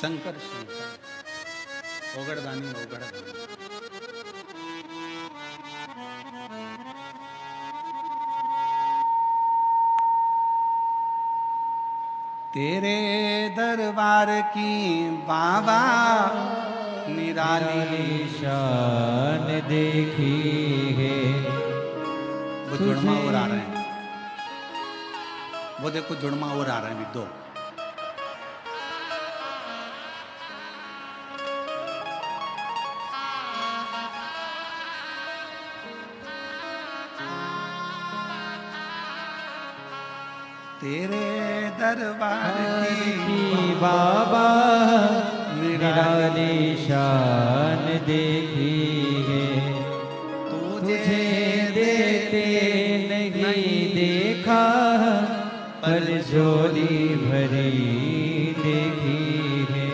शंकर शंकर, ओगड़दानी ओगड़दानी। तेरे दरबार की बाबा निराली शान देखी है। वो जुड़मा और आ रहे हैं, वो देखो जुड़मा और आ रहे हैं दो। तेरे दरबार की बाबा निराली शान देखी है। तुझे देते नहीं देखा, पर झोली भरी देखी है।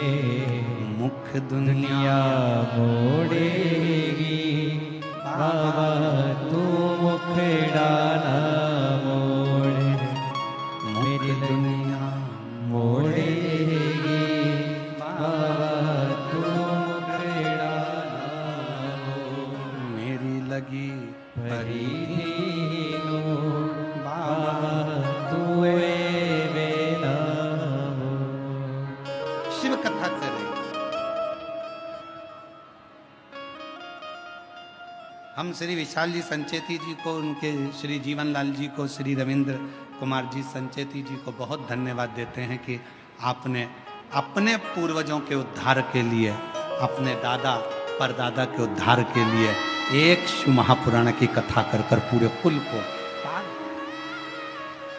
मुख दुनिया मोड़ेगी बाबा, तू मुखड़ा ना मोड़। मेरी दुनिया मोड़ेगी बाबा, तू मुखड़ा ना मोड़। मेरी लगी परीनो बाबा, तू बेना हो। शिव कथा कर रही। हम श्री विशाल जी संचेती जी को, उनके श्री जीवनलाल जी को, श्री रविंद्र कुमार जी संचेती जी को बहुत धन्यवाद देते हैं कि आपने अपने पूर्वजों के उद्धार के लिए, अपने दादा परदादा के उद्धार के लिए एक शिव महापुराण की कथा कर कर पूरे कुल को।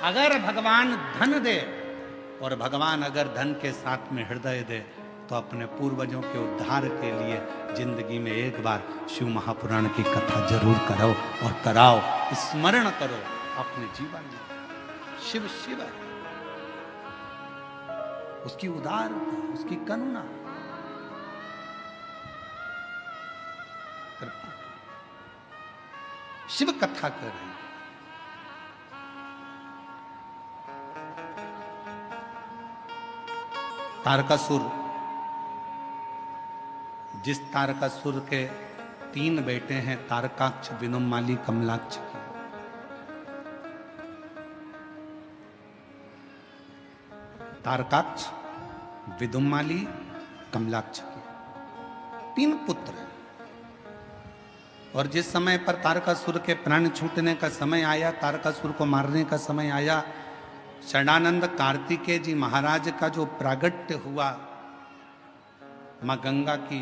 अगर भगवान धन दे और भगवान अगर धन के साथ में हृदय दे तो अपने पूर्वजों के उद्धार के लिए जिंदगी में एक बार शिव महापुराण की कथा जरूर करो और कराओ, स्मरण करो अपने जीवन में। शिव शिव है, उसकी उदारता, उसकी करुणा, कृपा। शिव कथा कर रहे हैं। तारकासुर, जिस तारकासुर के 3 बेटे हैं, तारकाक्ष, विनुमाली, कमलाक्ष की। तारकाक्ष, विदुमाली, कमलाक्ष की 3 पुत्र हैं। और जिस समय पर तारकासुर के प्राण छूटने का समय आया, तारकासुर को मारने का समय आया, षडानंद कार्तिकेय जी महाराज का जो प्रागट्य हुआ मां गंगा की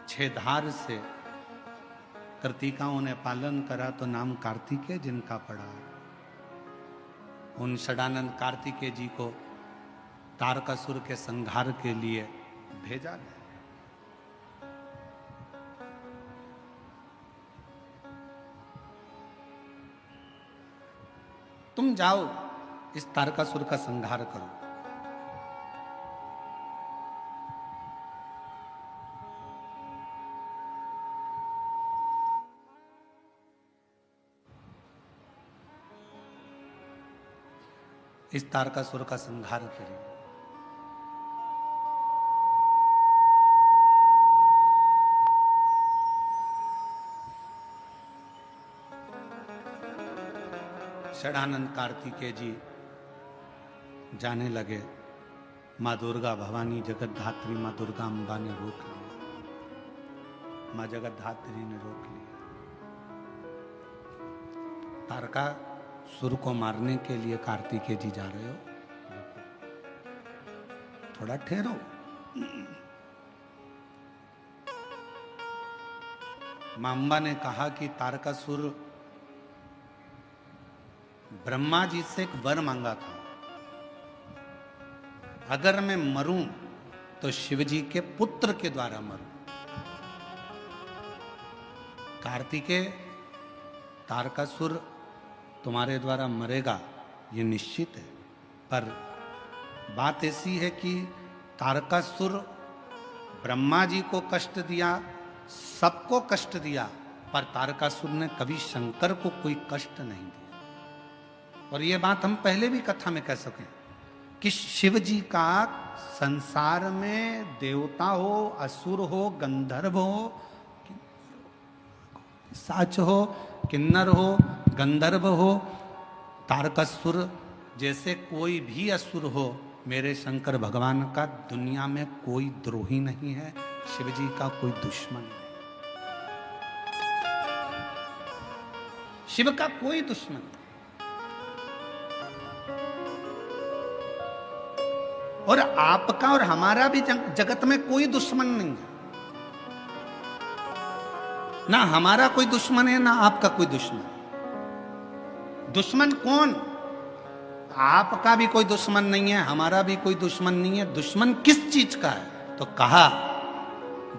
6 धार से, कृतिकाओं ने पालन करा तो नाम कार्तिकेय जिनका पड़ा। उन षडानंद कार्तिकेय जी को तारकासुर के संहार के लिए भेजा गया। तुम जाओ इस तारकासुर का संहार करो। इस तारकासुर का संहार करिए। षडानंद कार्तिकेय जी जाने लगे। माँ दुर्गा भवानी जगतधात्री माँ दुर्गा अम्बा ने रोक लिया, माँ जगतधात्री ने रोक लिया। तारकासुर को मारने के लिए कार्तिकेय जी जा रहे हो, थोड़ा ठहरो। माँ अम्बा ने कहा कि तारकासुर ब्रह्मा जी से एक वर मांगा था, अगर मैं मरूं तो शिव जी के पुत्र के द्वारा मरूं। कार्तिकेय, तारकासुर तुम्हारे द्वारा मरेगा ये निश्चित है, पर बात ऐसी है कि तारकासुर ब्रह्मा जी को कष्ट दिया, सबको कष्ट दिया, पर तारकासुर ने कभी शंकर को कोई कष्ट नहीं दिया। और ये बात हम पहले भी कथा में कह सकें कि शिव जी का संसार में देवता हो, असुर हो, गंधर्व हो, साच हो, किन्नर हो, गंधर्व हो, तारकासुर जैसे कोई भी असुर हो, मेरे शंकर भगवान का दुनिया में कोई द्रोही नहीं है, शिव जी का कोई दुश्मन नहीं। शिव का कोई दुश्मन नहीं। और आपका और हमारा भी जगत में कोई दुश्मन नहीं है। ना हमारा कोई दुश्मन है, ना आपका कोई दुश्मन। दुश्मन कौन? आपका भी कोई दुश्मन नहीं है, हमारा भी कोई दुश्मन नहीं है। दुश्मन किस चीज का है? तो कहा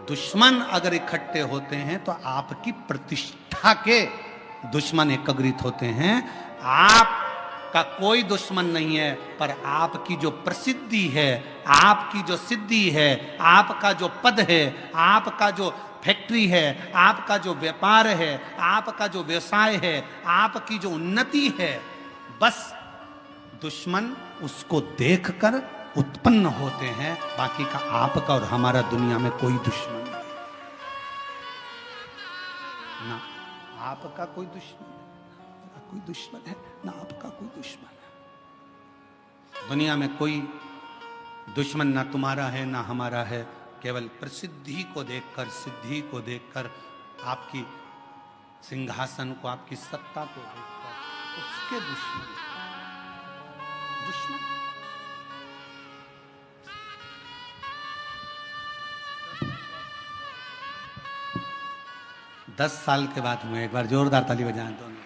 दुश्मन अगर इकट्ठे होते हैं तो आपकी प्रतिष्ठा के दुश्मन एकत्रित होते हैं। आपका कोई दुश्मन नहीं है, पर आपकी जो प्रसिद्धि है, आपकी जो सिद्धि है, आपका जो पद है, आपका जो फैक्ट्री है, आपका जो व्यापार है, आपका जो व्यवसाय है, आपकी जो उन्नति है, बस दुश्मन उसको देखकर उत्पन्न होते हैं। बाकी का आपका और हमारा दुनिया में कोई दुश्मन नहीं। ना आपका कोई दुश्मन है, ना कोई दुश्मन है, ना आपका कोई दुश्मन है। दुनिया में कोई दुश्मन ना तुम्हारा है ना हमारा है। केवल प्रसिद्धि को देखकर, सिद्धि को देखकर, आपकी सिंहासन को, आपकी सत्ता को देखकर उसके दुश्मन। 10 साल के बाद हुए। एक बार जोरदार ताली बजाएं दोनों।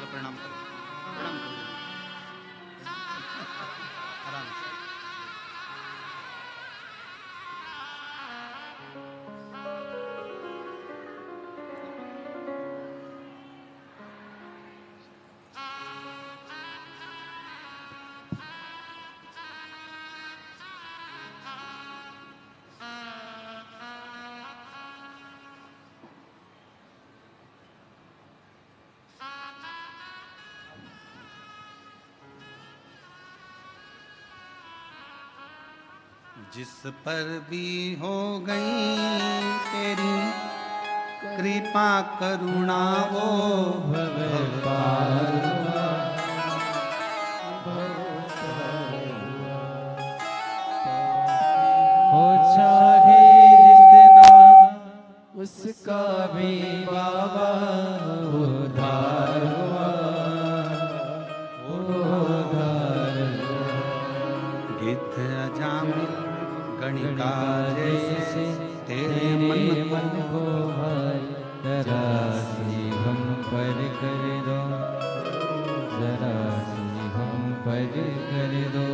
प्रणाम करो, प्रणाम करो, आराम से। जिस पर भी हो गई तेरी कृपा करुणा वो हो चाहे जितना उसका भी बाबा उधार हुआ, उधार गिद्ध अजामिल गणिका जैसे तेरे मन को भाई जरा सी हम पर कर दो, जरा सी हम पर कर दो।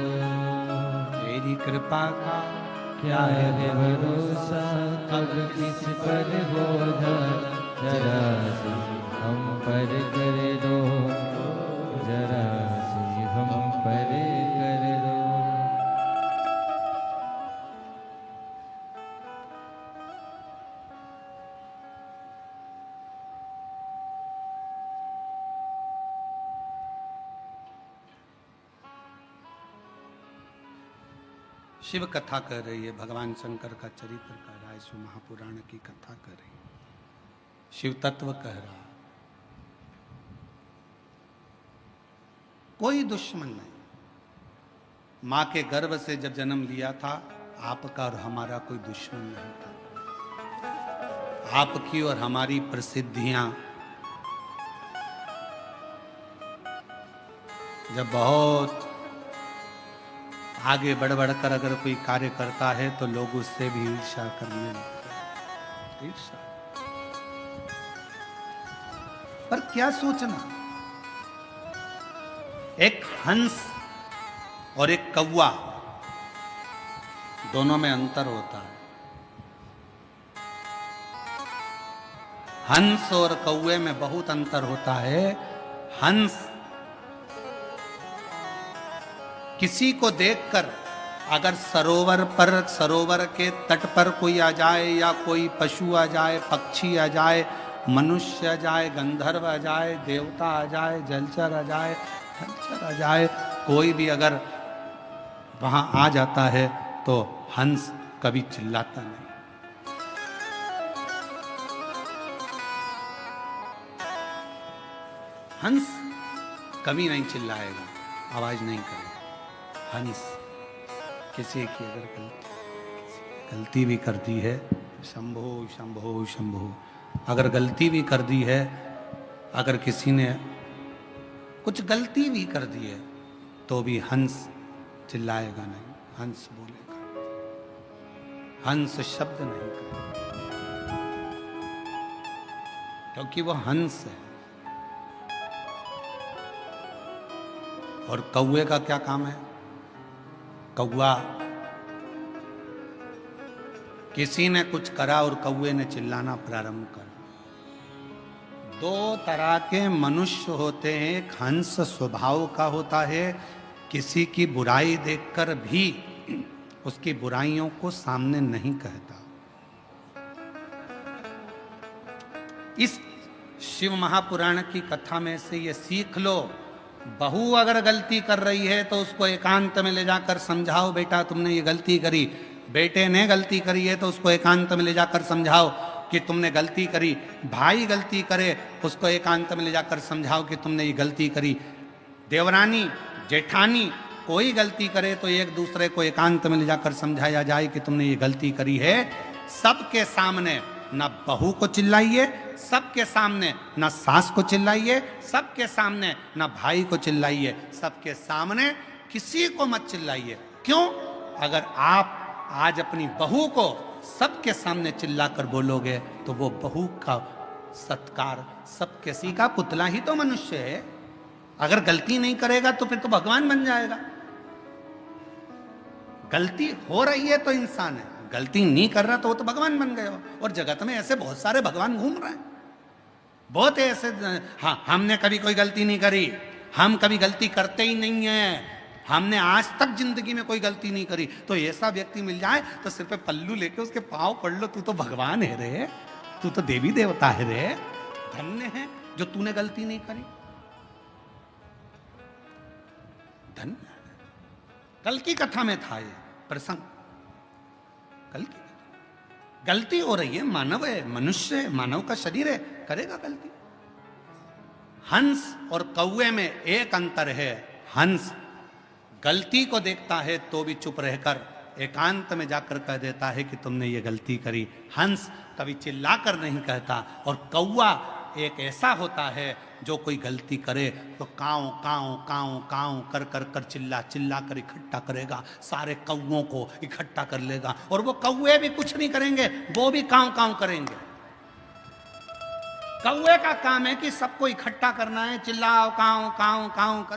तेरी कृपा का क्या है भरोसा कब किस पर हो जाए, जरा सी हम पर कर दो, जरा सी हम पर कर दो। शिव कथा कर रही है, भगवान शंकर का चरित्र कर रहा है, शिव महापुराण की कथा कर रही है, शिव तत्व कह रहा है। कोई दुश्मन नहीं। मां के गर्भ से जब जन्म लिया था, आपका और हमारा कोई दुश्मन नहीं था। आपकी और हमारी प्रसिद्धियां जब बहुत आगे बढ़ बढ़कर अगर कोई कार्य करता है तो लोग उससे भी ईर्ष्या करने लगते हैं। ईर्ष्या। पर क्या सोचना, एक हंस और एक कौवा, दोनों में अंतर होता है। हंस और कौवे में बहुत अंतर होता है। हंस किसी को देखकर अगर सरोवर के तट पर कोई आ जाए, या कोई पशु आ जाए, पक्षी आ जाए, मनुष्य आ जाए, गंधर्व आ जाए, देवता आ जाए, जलचर आ जाए, थलचर आ जाए, कोई भी अगर वहां आ जाता है तो हंस कभी चिल्लाता नहीं। हंस कभी नहीं चिल्लाएगा, आवाज नहीं करेगा। हंस किसी की अगर गलती भी कर दी है, शंभो शंभो शंभो, अगर गलती भी कर दी है, अगर किसी ने कुछ गलती भी कर दी है, तो भी हंस चिल्लाएगा नहीं, हंस बोलेगा, हंस शब्द नहीं करेगा, क्योंकि वो हंस है। और कौवे का क्या काम है? कौवा, किसी ने कुछ करा और कौवे ने चिल्लाना प्रारंभ करा। दो तरह के मनुष्य होते हैं। एक हंस स्वभाव का होता है, किसी की बुराई देखकर भी उसकी बुराइयों को सामने नहीं कहता। इस शिव महापुराण की कथा में से ये सीख लो, बहू अगर गलती कर रही है तो उसको एकांत में ले जाकर समझाओ, बेटा तुमने ये गलती करी। बेटे ने गलती करी है तो उसको एकांत में ले जाकर समझाओ कि तुमने गलती करी। भाई गलती करे, उसको एकांत में ले जाकर समझाओ कि तुमने ये गलती करी। देवरानी, जेठानी कोई गलती करे तो एक दूसरे को एकांत में ले जाकर समझाया जाए कि तुमने ये गलती करी है। सबके सामने ना बहू को चिल्लाइए, सबके सामने ना सास को चिल्लाइए, सबके सामने ना भाई को चिल्लाइए, सबके सामने किसी को मत चिल्लाइए। क्यों? अगर आप आज अपनी बहू को सबके सामने चिल्लाकर बोलोगे तो वो बहू का सत्कार, सब किसी का पुतला ही तो मनुष्य है। अगर गलती नहीं करेगा तो फिर तो भगवान बन जाएगा। गलती हो रही है तो इंसान है, गलती नहीं कर रहा तो वो तो भगवान बन गया। और जगत में ऐसे बहुत सारे भगवान घूम रहे हैं, बहुत ऐसे। हाँ, हमने कभी कोई गलती नहीं करी, हम कभी गलती करते ही नहीं है, हमने आज तक जिंदगी में कोई गलती नहीं करी। तो ऐसा व्यक्ति मिल जाए तो सिर पे पल्लू लेके उसके पांव पड़ लो, तू तो भगवान है रे, तू तो देवी देवता है रे, धन्य है जो तूने गलती नहीं करी, धन्य। कल की कथा में था ये प्रसंग। कल की गलती हो रही है, मानव है, मनुष्य है, मानव का शरीर है, करेगा गलती। हंस और कौवे में एक अंतर है, हंस गलती को देखता है तो भी चुप रहकर एकांत में जाकर कह देता है कि तुमने ये गलती करी। हंस कभी चिल्लाकर नहीं कहता। और कौवा एक ऐसा होता है जो कोई गलती करे तो काऊ काऊ काऊ काऊ कर कर कर चिल्ला चिल्ला कर इकट्ठा करेगा, सारे कौवों को इकट्ठा कर लेगा। और वो कौवे भी कुछ नहीं करेंगे, वो भी काऊ काऊ करेंगे। कौवे का काम है कि सबको इकट्ठा करना है, चिल्लाओ काऊ काऊ काऊ कर।